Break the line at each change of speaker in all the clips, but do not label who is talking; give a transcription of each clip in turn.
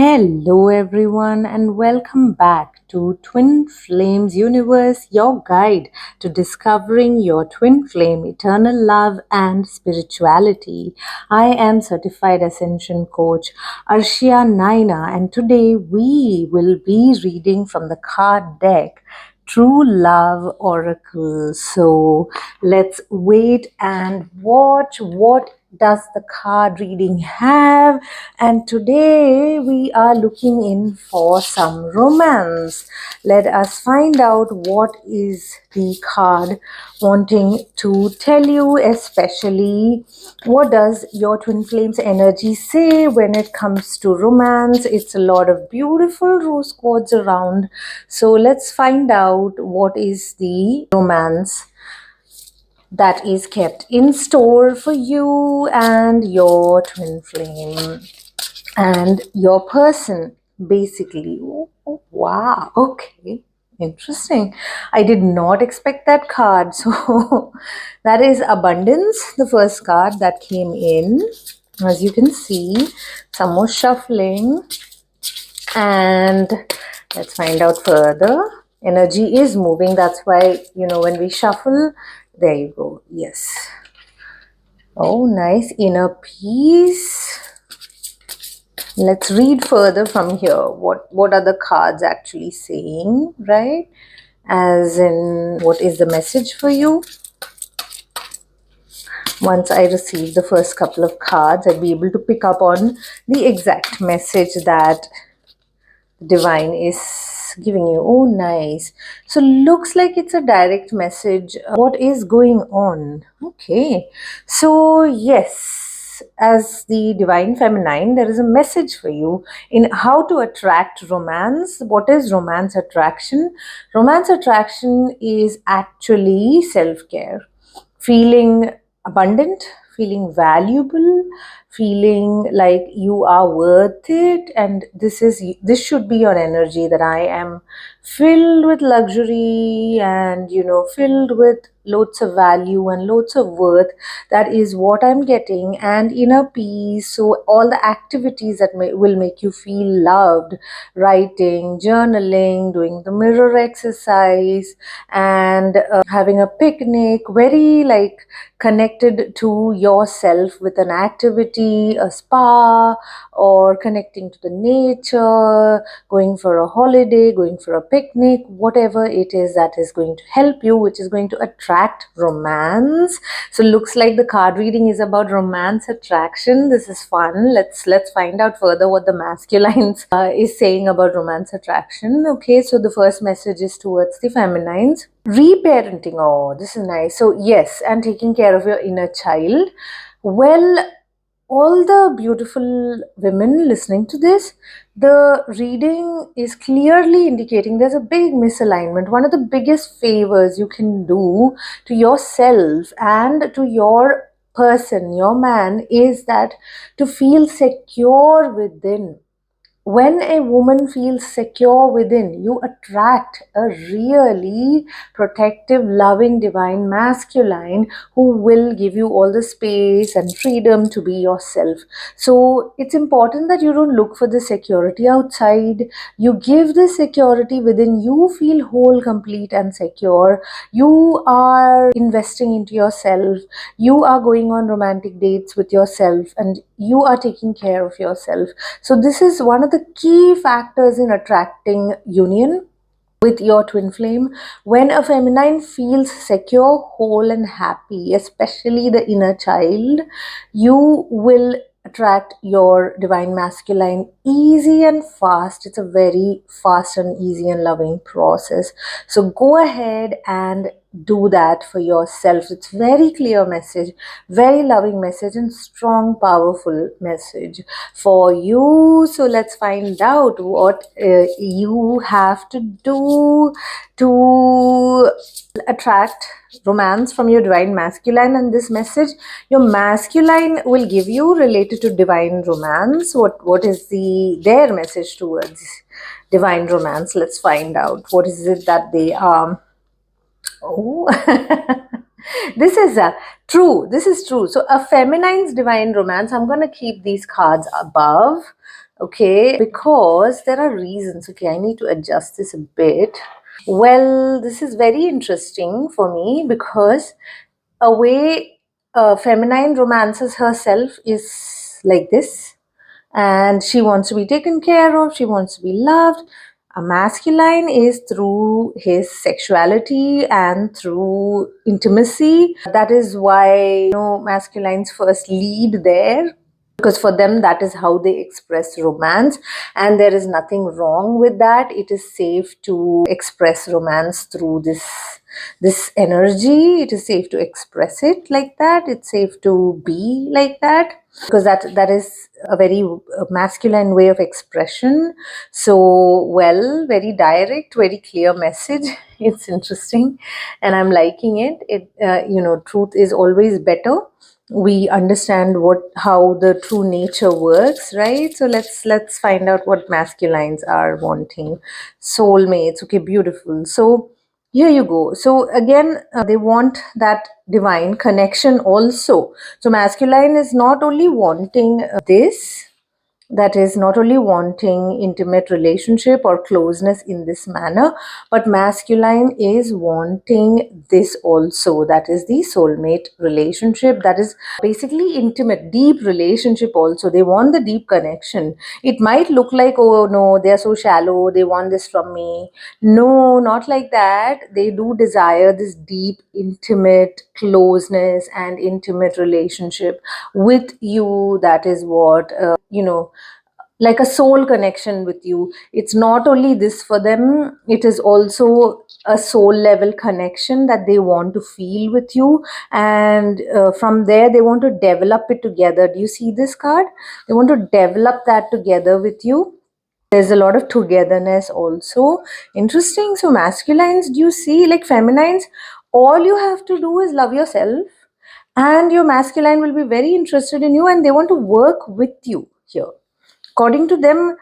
Hello, everyone, and welcome back to Twin Flames Universe, your guide to discovering your twin flame, eternal love, and spirituality. I am certified ascension coach Arshia Naina, and today we will be reading from the card deck. True Love Oracle. So let's wait and watch what does the card reading have. And today we are looking in for some romance. Let us find out what is the card wanting to tell you, especially what does your twin flames energy say when it comes to romance. It's a lot of beautiful rose quartz around, so let's find out what is the romance that is kept in store for you and your twin flame and your person, basically. Oh, wow, okay, interesting. I did not expect that card. So that is abundance, the first card that came in. As you can see, some more shuffling, and let's find out further. Energy is moving, that's why, when we shuffle, there you go. Yes. Oh, nice. Inner peace. Let's read further from here. What are the cards actually saying, right? As in, what is the message for you? Once I receive the first couple of cards, I'll be able to pick up on the exact message that divine is giving you. Oh, nice. So looks like it's a direct message. What is going on? Okay. So yes, as the divine feminine, there is a message for you in how to attract romance. What is romance attraction? Romance attraction is actually self-care, feeling abundant, feeling valuable, feeling like you are worth it. And this should be your energy, that I am filled with luxury and filled with loads of value and loads of worth. That is what I'm getting, and inner peace. So all the activities that will make you feel loved, writing, journaling, doing the mirror exercise, and having a picnic, very like connected to yourself with an activity, a spa, or connecting to the nature, going for a holiday, going for a picnic, whatever it is that is going to help you, which is going to attract romance. So looks like the card reading is about romance attraction. This is fun. Let's find out further what the masculines is saying about romance attraction. Okay, so the first message is towards the feminines. Reparenting. Oh, this is nice. So yes, and taking care of your inner child. Well, all the beautiful women listening to this, the reading is clearly indicating there's a big misalignment. One of the biggest favors you can do to yourself and to your person, your man, is that to feel secure within. When a woman feels secure within, you attract a really protective, loving, divine masculine who will give you all the space and freedom to be yourself. So it's important that you don't look for the security outside. You give the security within. You feel whole, complete, and secure. You are investing into yourself. You are going on romantic dates with yourself, and you are taking care of yourself. So this is one of the key factors in attracting union with your twin flame. When a feminine feels secure, whole, and happy, especially the inner child, you will attract your divine masculine easy and fast. It's a very fast and easy and loving process. So go ahead and do that for yourself. It's very clear message, very loving message, and strong, powerful message for you. So let's find out what you have to do to attract romance from your divine masculine. And this message your masculine will give you related to divine romance. What is their message towards divine romance? Let's find out what is it that they are. Oh, this is true. This is true. So a feminine's divine romance. I'm going to keep these cards above. Okay, because there are reasons. Okay, I need to adjust this a bit. Well, this is very interesting for me because a way feminine romances herself is like this, and she wants to be taken care of, she wants to be loved. A masculine is through his sexuality and through intimacy. That is why masculines first lead there, because for them that is how they express romance, and there is nothing wrong with that. It is safe to express romance through this energy. It is safe to express it like that. It's safe to be like that, because that is a very masculine way of expression. So, well, very direct, very clear message. It's interesting, and I'm liking it. Truth is always better. We understand how the true nature works, right? So let's find out what masculines are wanting. Soulmates, okay, beautiful. So here you go. So again, they want that divine connection also. So masculine is not only wanting this, that is not only wanting intimate relationship or closeness in this manner, but masculine is wanting this also, that is the soulmate relationship, that is basically intimate deep relationship also. They want the deep connection. It might look like, oh no, they are so shallow, they want this from me. No, not like that. They do desire this deep intimate closeness and intimate relationship with you. That is what like a soul connection with you. It's not only this for them, it is also a soul level connection that they want to feel with you. And from there, they want to develop it together. Do you see this card? They want to develop that together with you. There's a lot of togetherness also. Interesting. So, masculines, do you see, like feminines, all you have to do is love yourself, and your masculine will be very interested in you and they want to work with you here. According to them,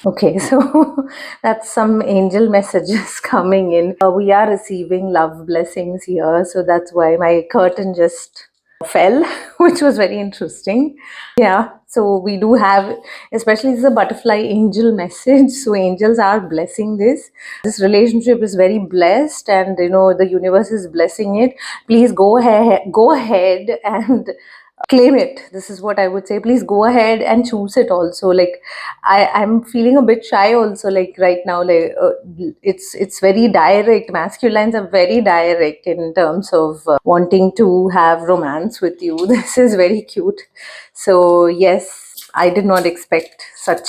okay, so that's some angel messages coming in. We are receiving love blessings here, so that's why my curtain just fell, which was very interesting. Yeah, so we do have, especially this is a butterfly angel message. So angels are blessing this. This relationship is very blessed, and the universe is blessing it. Please go ahead and claim it. This is what I would say. Please go ahead and choose it also. Like I'm feeling a bit shy also, like right now, like it's very direct. Masculines are very direct in terms of wanting to have romance with you. This is very cute. So yes, I did not expect such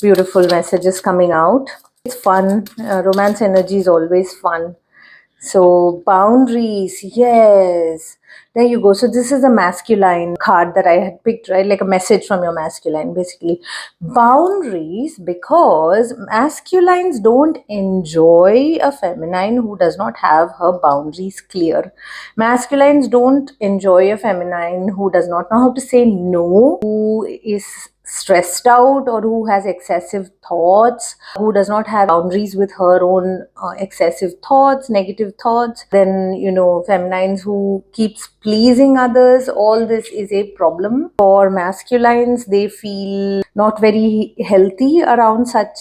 beautiful messages coming out. It's fun. Romance energy is always fun. So, boundaries, yes. There you go. So, this is a masculine card that I had picked, right? Like a message from your masculine, basically. Boundaries, because masculines don't enjoy a feminine who does not have her boundaries clear. Masculines don't enjoy a feminine who does not know how to say no, who is stressed out or who has excessive thoughts, who does not have boundaries with her own excessive thoughts, negative thoughts. Then feminines who keeps pleasing others, all this is a problem for masculines. They feel not very healthy around such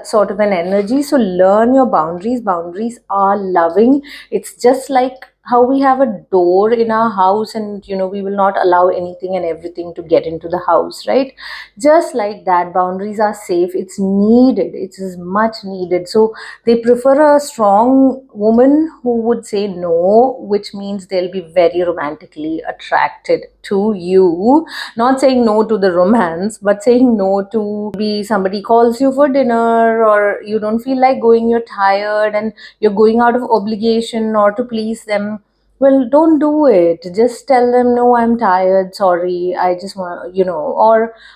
sort of an energy. So learn your boundaries. Boundaries are loving. It's just like how we have a door in our house, and we will not allow anything and everything to get into the house, right? Just like that, boundaries are safe. It's needed. It is much needed. So they prefer a strong woman who would say no, which means they'll be very romantically attracted to you. Not saying no to the romance, but saying no to be somebody calls you for dinner, or you don't feel like going, you're tired and you're going out of obligation or to please them. Well, don't do it. Just tell them, no, I'm tired, sorry, I just want,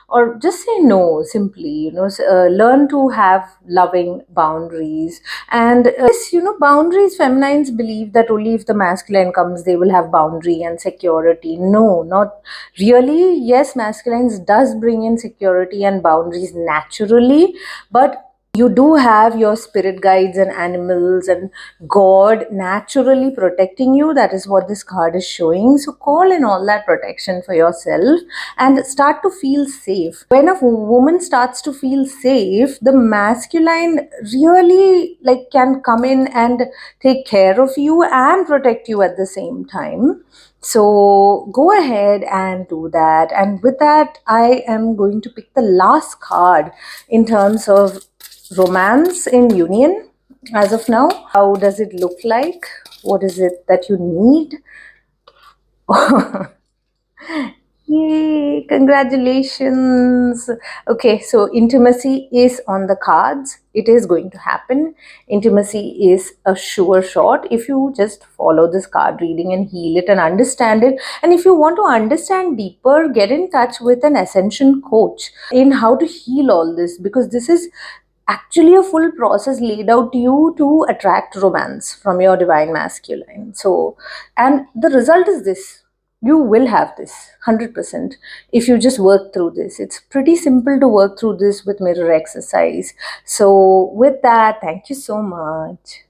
or just say no simply. Learn to have loving boundaries. And yes, boundaries, feminines believe that only if the masculine comes they will have boundary and security. No, not really. Yes, masculines does bring in security and boundaries naturally, but You do have your spirit guides and animals and God naturally protecting you. That is what this card is showing. So call in all that protection for yourself and start to feel safe. When a woman starts to feel safe, the masculine really like can come in and take care of you and protect you at the same time. So go ahead and do that. And with that, I am going to pick the last card in terms of romance in union as of now. How does it look like? What is it that you need? Yay, congratulations. Okay, so intimacy is on the cards. It is going to happen. Intimacy is a sure shot if you just follow this card reading and heal it and understand it. And if you want to understand deeper, get in touch with an ascension coach in how to heal all this, because this is actually a full process laid out to you to attract romance from your divine masculine. So, and the result is this: you will have this 100% if you just work through this. It's pretty simple to work through this with mirror exercise. So with that, thank you so much.